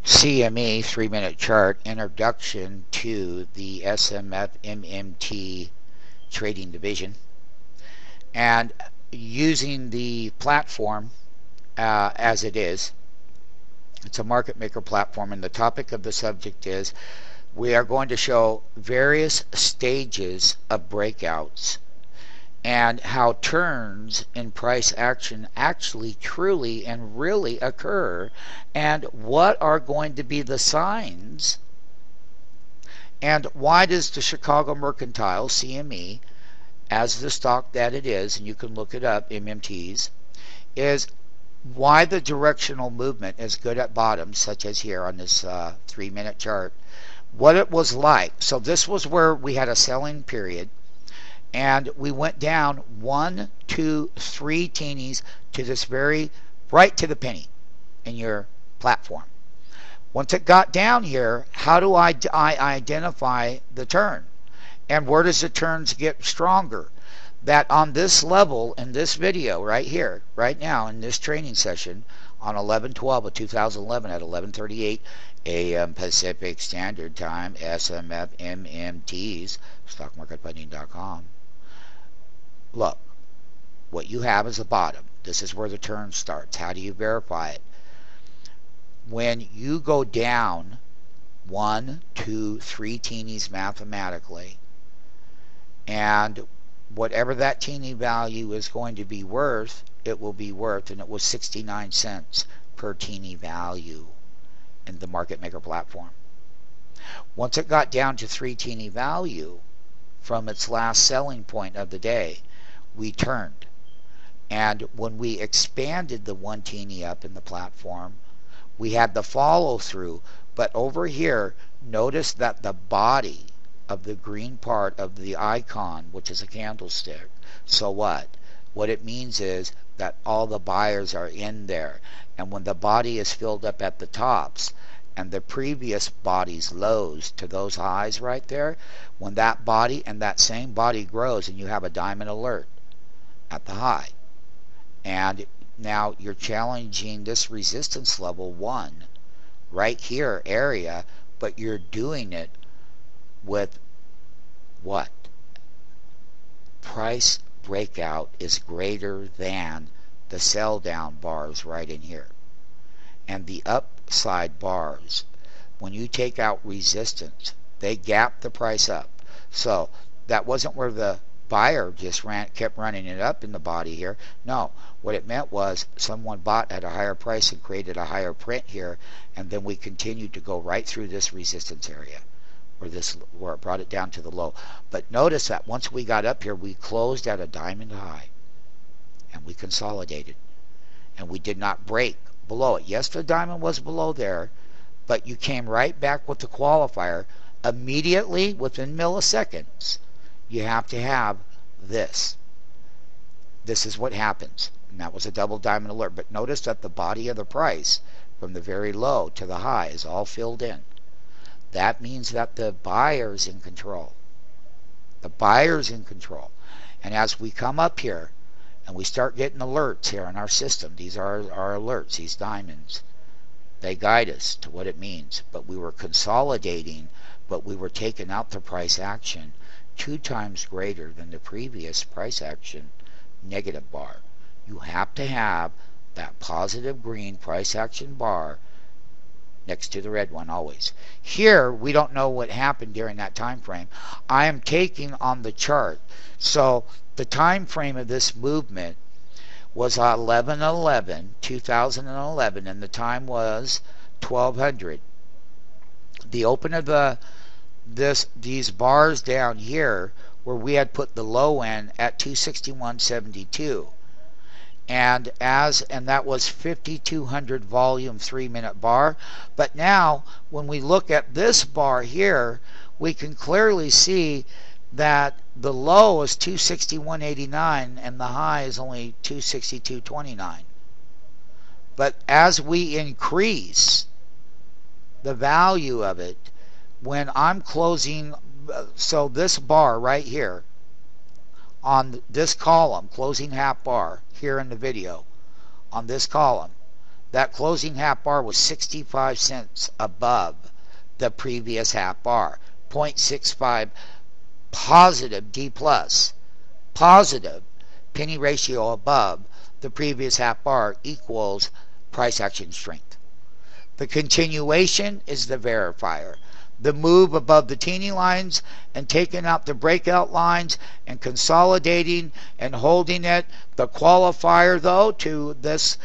CME 3-minute chart introduction to the SMF MMT trading division, and using the platform as it is. It's a market maker platform, and the topic of the subject is we are going to show various stages of breakouts and how turns in price action actually truly and really occur, and what are going to be the signs, and why does the Chicago Mercantile CME, as the stock that it is, and you can look it up, MMTs, is why the directional movement is good at bottoms, such as here on this 3-minute chart, what it was like. So this was where we had a selling period, and we went down 1, 2, 3 teenies to this very right to the penny in your platform. Once it got down here, how do I identify the turn? And where does the turns get stronger? That on this level in this video right here, right now in this training session on 11/12 of 2011 at 11:38 a.m. Pacific Standard Time, SMF MMTs, StockMarketFunding.com. Look, what you have is a bottom. This is where the turn starts. How do you verify it? When you go down 1, 2, 3 teenies mathematically, and whatever that teeny value is going to be worth, it will be worth, and it was 69 cents per teeny value in the market maker platform. Once it got down to 3 teeny value from its last selling point of the day, we turned. And when we expanded the 1 teeny up in the platform, we had the follow through. But over here, notice that the body of the green part of the icon, which is a candlestick, so what? What it means is that all the buyers are in there. And when the body is filled up at the tops, and the previous body's lows to those highs right there, when that body and that same body grows, and you have a diamond alert at the high, and now you're challenging this resistance level 1 right here area, but you're doing it with what? Price breakout is greater than the sell down bars right in here, and the upside bars, when you take out resistance, they gap the price up. So that wasn't where the buyer just kept running it up in the body here. No, what it meant was someone bought at a higher price and created a higher print here, and then we continued to go right through this resistance area, where it brought it down to the low. But notice that once we got up here, we closed at a diamond high, and we consolidated, and we did not break below it. Yes, the diamond was below there, but you came right back with the qualifier immediately within milliseconds. You have to have this. This is what happens. And that was a double diamond alert. But notice that the body of the price from the very low to the high is all filled in. That means that the buyer's in control. The buyer's in control. And as we come up here and we start getting alerts here in our system, these are our alerts, these diamonds. They guide us to what it means. But we were consolidating, but we were taking out the price action 2 times greater than the previous price action negative bar. You have to have that positive green price action bar next to the red one always. Here we don't know what happened during that time frame. I am taking on the chart. So the time frame of this movement was 11/11/2011, and the time was 1200. The open of these bars down here where we had put the low in at 261.72, and that was 5200 volume 3-minute bar. But now when we look at this bar here, we can clearly see that the low is 261.89 and the high is only 262.29. But as we increase the value of it, when I'm closing, so this bar right here on this column, closing half bar here in the video, on this column, that closing half bar was 65 cents above the previous half bar. 0.65 positive D plus, positive penny ratio above the previous half bar equals price action strength. The continuation is the verifier. The move above the teeny lines and taking out the breakout lines and consolidating and holding it. The qualifier, though, to this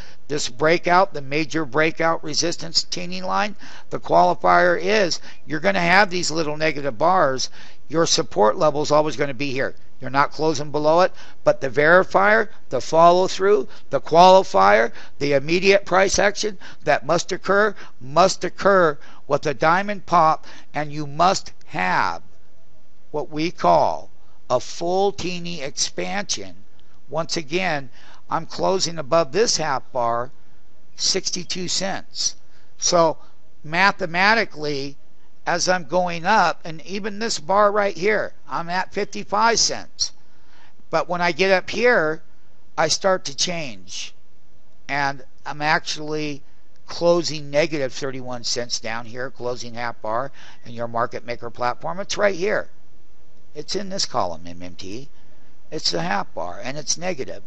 breakout, the major breakout resistance teeny line, the qualifier is you're going to have these little negative bars. Your support level is always going to be here. You're not closing below it, but the verifier, the follow through, the qualifier, the immediate price action that must occur with a diamond pop, and you must have what we call a full teeny expansion. Once again, I'm closing above this half bar 62 cents. So mathematically, as I'm going up, and even this bar right here, I'm at 55 cents. But when I get up here, I start to change. And I'm actually closing negative 31 cents down here, closing half bar, and your market maker platform, it's right here. It's in this column, MMT. It's the half bar, and it's negative.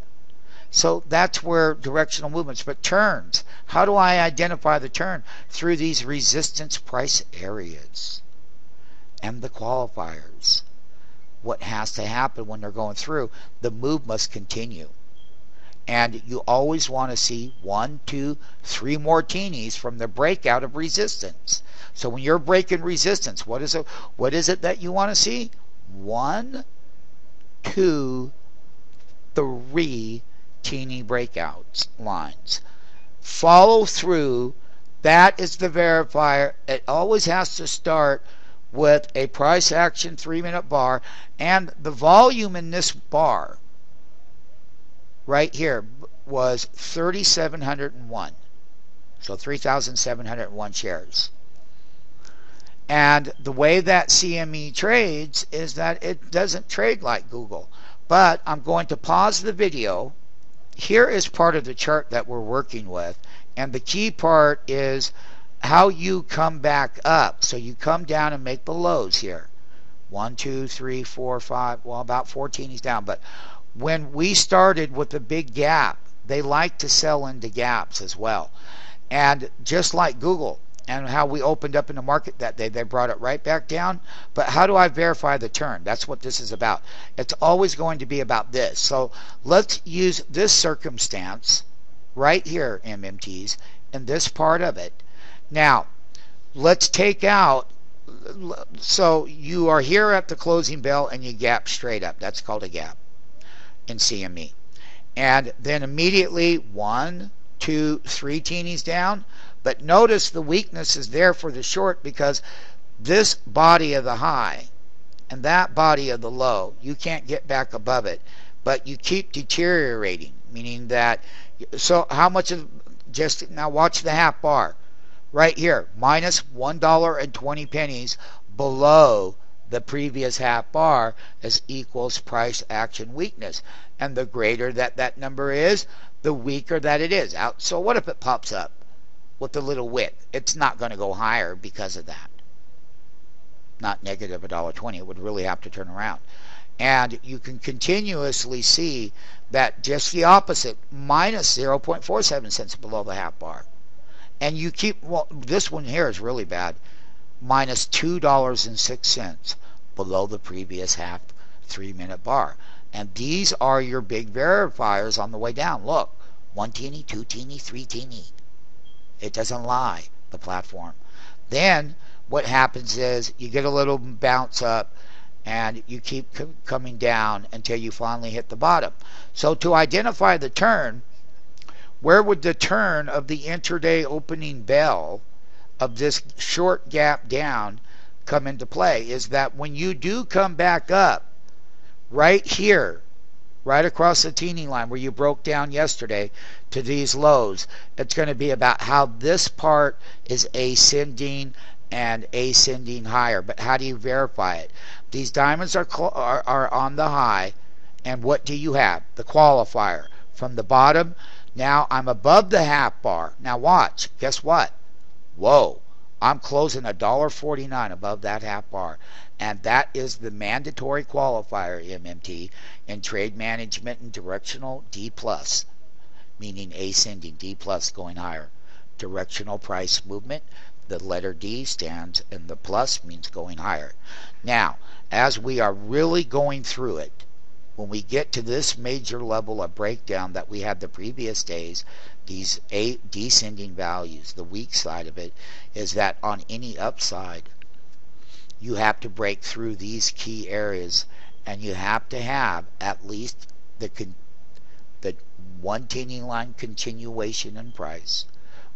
So that's where directional movements, but turns. How do I identify the turn? Through these resistance price areas and the qualifiers. What has to happen when they're going through? The move must continue. And you always want to see 1, 2, 3 more teenies from the breakout of resistance. So when you're breaking resistance, what is it that you want to see? 1, 2, 3 teeny breakouts lines. Follow through. That is the verifier. It always has to start with a price action 3-minute bar, and the volume in this bar right here was 3,701. So 3,701 shares. And the way that CME trades is that it doesn't trade like Google. But I'm going to pause the video. Here is part of the chart that we're working with, and the key part is how you come back up. So you come down and make the lows here. 1, 2, 3, 4, 5, well, about 14 is down. But when we started with the big gap, they like to sell into gaps as well. And just like Google and how we opened up in the market that day, they brought it right back down. But how do I verify the turn? That's what this is about. It's always going to be about this. So let's use this circumstance right here, MMTs, and this part of it. Now, let's take out, so you are here at the closing bell and you gap straight up. That's called a gap in CME. And then immediately 1, 2, 3 teenies down. But notice the weakness is there for the short because this body of the high and that body of the low, you can't get back above it. But you keep deteriorating, meaning that, so how much of, just now watch the half bar. Right here, minus $1.20 below the previous half bar is equals price action weakness. And the greater that number is, the weaker that it is. So what if it pops up with a little wick? It's not going to go higher because of that. Not negative $1.20. It would really have to turn around. And you can continuously see that just the opposite, minus 0.47 cents below the half bar. And you keep, well, this one here is really bad, minus $2.06 below the previous half 3-minute bar. And these are your big verifiers on the way down. Look, 1 teeny, 2 teeny, 3 teeny. It doesn't lie, the platform. Then what happens is you get a little bounce up and you keep coming down until you finally hit the bottom. So to identify the turn, where would the turn of the intraday opening bell of this short gap down come into play? Is that when you do come back up right here, right across the teeny line where you broke down yesterday to these lows, it's going to be about how this part is ascending and ascending higher. But how do you verify it? These diamonds are on the high, and what do you have? The qualifier. From the bottom Now I'm above the half bar. Now watch. Guess what? Whoa. I'm closing $1.49 above that half bar. And that is the mandatory qualifier, MMT, in trade management and directional D+, meaning ascending, D+ going higher. Directional price movement, the letter D stands in the plus, means going higher. Now, as we are really going through it, when we get to this major level of breakdown that we had the previous days, these 8 descending values, the weak side of it is that on any upside, you have to break through these key areas, and you have to have at least the one teeny line continuation in price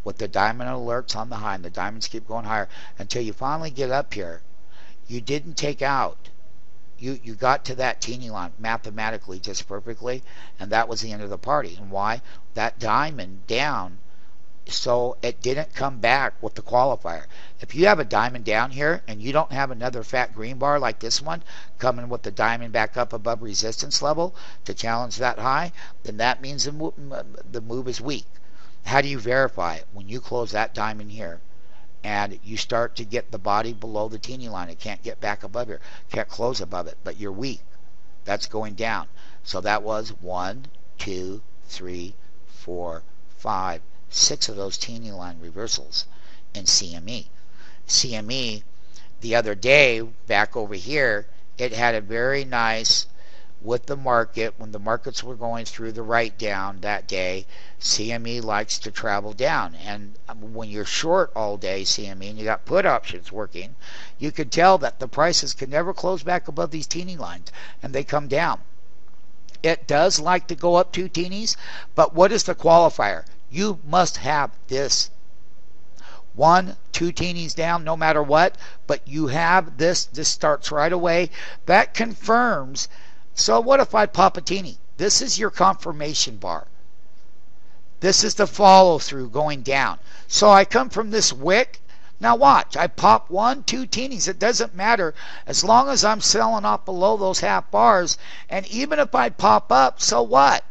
with the diamond alerts on the high, and the diamonds keep going higher until you finally get up here. You didn't take out. You got to that teeny line mathematically just perfectly, and that was the end of the party. And why? That diamond down, so it didn't come back with the qualifier. If you have a diamond down here and you don't have another fat green bar like this one coming with the diamond back up above resistance level to challenge that high, then that means the move is weak. How do you verify it? When you close that diamond here and you start to get the body below the teeny line, it can't get back above here, can't close above it, but you're weak. That's going down. So that was 1, 2, 3, 4, 5, 6 of those teeny line reversals in CME. CME, the other day, back over here, it had a very nice, with the market, when the markets were going through the write down that day, CME likes to travel down. And when you're short all day CME and you got put options working, you can tell that the prices can never close back above these teeny lines, and they come down. It does like to go up 2 teenies, but what is the qualifier? You must have this 1, 2 teenies down no matter what, but you have this. This starts right away. That confirms. So what if I pop a teeny? This is your confirmation bar. This is the follow through going down. So I come from this wick. Now watch. I pop 1, 2 teenies. It doesn't matter as long as I'm selling off below those half bars. And even if I pop up, so what?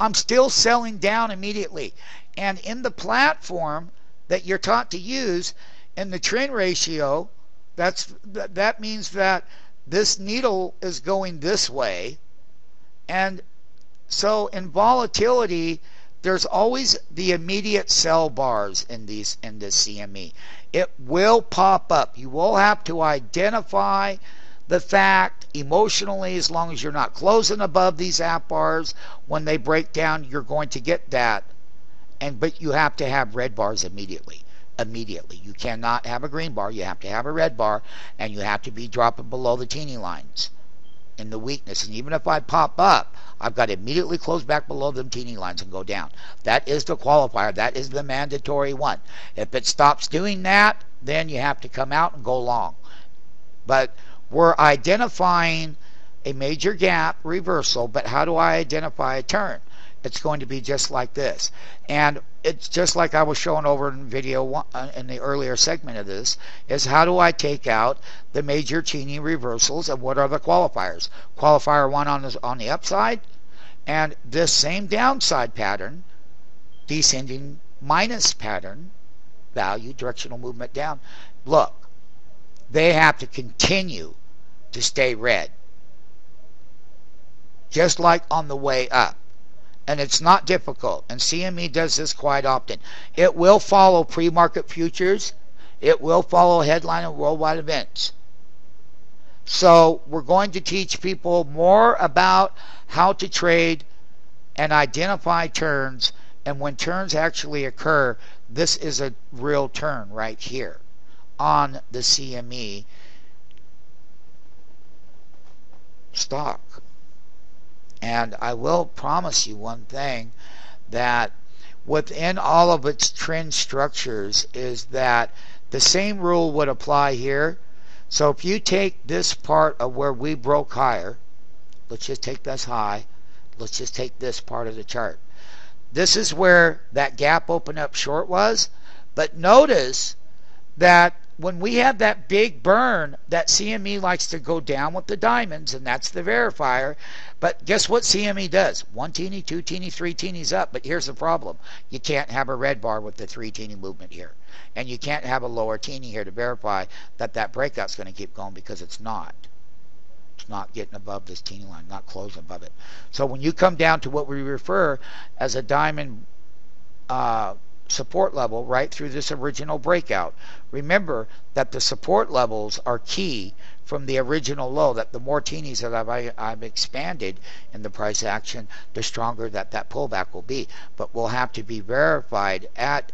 I'm still selling down immediately. And in the platform that you're taught to use, in the trend ratio, that means that this needle is going this way. And so in volatility, there's always the immediate sell bars in this CME. It will pop up. You will have to identify the fact emotionally, as long as you're not closing above these app bars. When they break down, you're going to get that. But you have to have red bars immediately. You cannot have a green bar. You have to have a red bar, and you have to be dropping below the teeny lines in the weakness. And even if I pop up, I've got to immediately close back below them teeny lines and go down. That is the qualifier. That is the mandatory one. If it stops doing that, then you have to come out and go long. But we're identifying a major gap reversal, but how do I identify a turn? It's going to be just like this. And it's just like I was showing over in video one, in the earlier segment of this, is how do I take out the major teeny reversals, and what are the qualifiers? Qualifier 1 on the upside, and this same downside pattern, descending minus pattern, value, directional movement down. Look, they have to continue to stay red, just like on the way up. And it's not difficult, and CME does this quite often. It will follow pre-market futures. It will follow headline and worldwide events. So we're going to teach people more about how to trade and identify turns, and when turns actually occur, this is a real turn right here on the CME stock. And I will promise you one thing, that within all of its trend structures is that the same rule would apply here. So if you take this part of where we broke higher, let's just take this high, let's just take this part of the chart. This is where that gap open up short was, but notice that when we have that big burn, that CME likes to go down with the diamonds, and that's the verifier. But guess what CME does? 1 teeny, 2 teeny, 3 teenies up. But here's the problem. You can't have a red bar with the 3 teeny movement here. And you can't have a lower teeny here to verify that that breakout's going to keep going, because it's not. It's not getting above this teeny line, not closing above it. So when you come down to what we refer as a diamond support level right through this original breakout, remember that the support levels are key from the original low, that the more teenies that I've expanded in the price action, the stronger that pullback will be. But will have to be verified at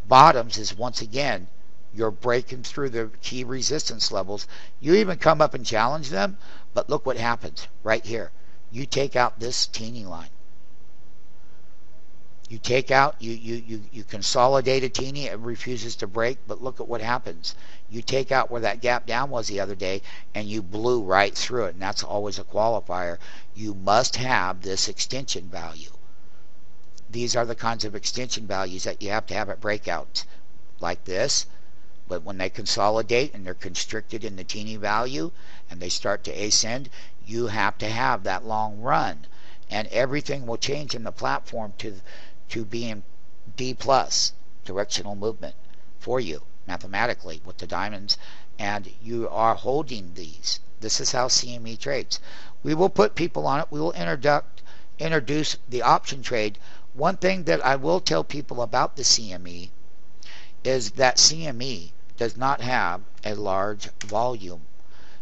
bottoms. Is once again, you're breaking through the key resistance levels. You even come up and challenge them, but look what happens right here. You take out this teeny line. You take out, you consolidate a teeny, it refuses to break, but look at what happens. You take out where that gap down was the other day, and you blew right through it, and that's always a qualifier. You must have this extension value. These are the kinds of extension values that you have to have at breakouts like this. But when they consolidate and they're constricted in the teeny value and they start to ascend, you have to have that long run. And everything will change in the platform to being D plus directional movement for you mathematically with the diamonds, and you are holding these. This is how CME trades. We will put people on it. We will introduce the option trade. One thing that I will tell people about the CME is that CME does not have a large volume.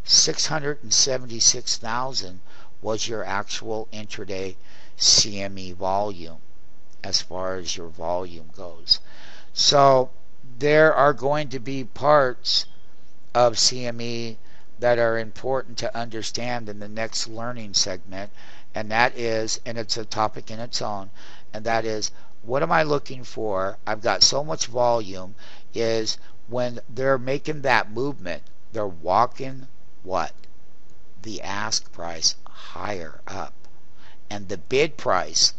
676,000 was your actual intraday CME volume as far as your volume goes. So there are going to be parts of CME that are important to understand in the next learning segment, and that is, and it's a topic in its own, and that is, what am I looking for? I've got so much volume, is when they're making that movement, they're walking what? The ask price higher up, and the bid price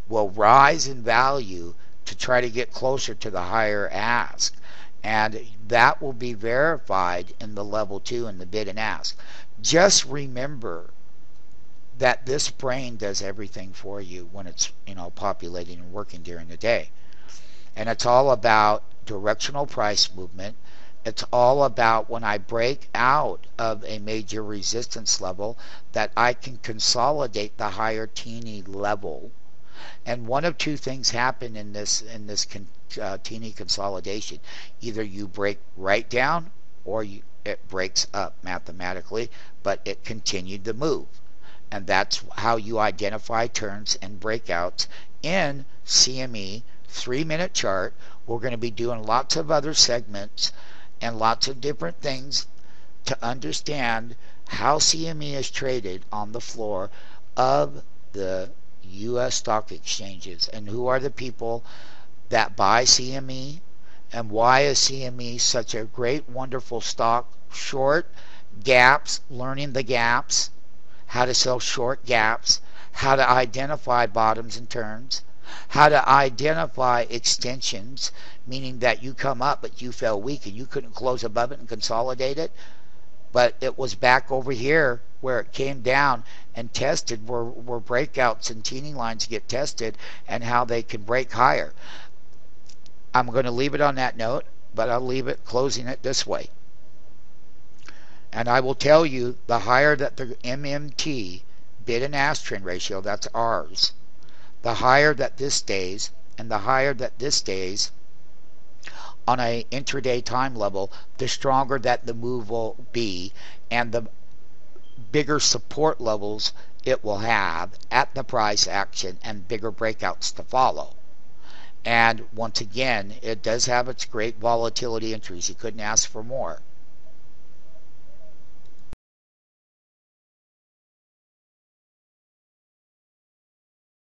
will rise in value to try to get closer to the higher ask, and that will be verified in the level 2 in the bid and ask. Just remember that this brain does everything for you when it's populating and working during the day, and it's all about directional price movement. It's all about when I break out of a major resistance level that I can consolidate the higher teeny level. And one of two things happen in this teeny consolidation. Either you break right down or it breaks up mathematically, but it continued to move. And that's how you identify turns and breakouts in CME 3-minute chart. We're going to be doing lots of other segments and lots of different things to understand how CME is traded on the floor of the U.S. stock exchanges, and who are the people that buy CME, and why is CME such a great, wonderful stock. Short gaps, learning the gaps, how to sell short gaps, how to identify bottoms and turns, how to identify extensions, meaning that you come up but you fell weak and you couldn't close above it and consolidate it, but it was back over here where it came down and tested, where breakouts and teeny lines get tested, and how they can break higher. I'm going to leave it on that note, but I'll leave it closing it this way. And I will tell you, the higher that the MMT, bid and ask trend ratio, that's ours, the higher that this stays, and the higher that this stays on a intraday time level, the stronger that the move will be, and the bigger support levels it will have at the price action, and bigger breakouts to follow. And once again, it does have its great volatility entries. You couldn't ask for more.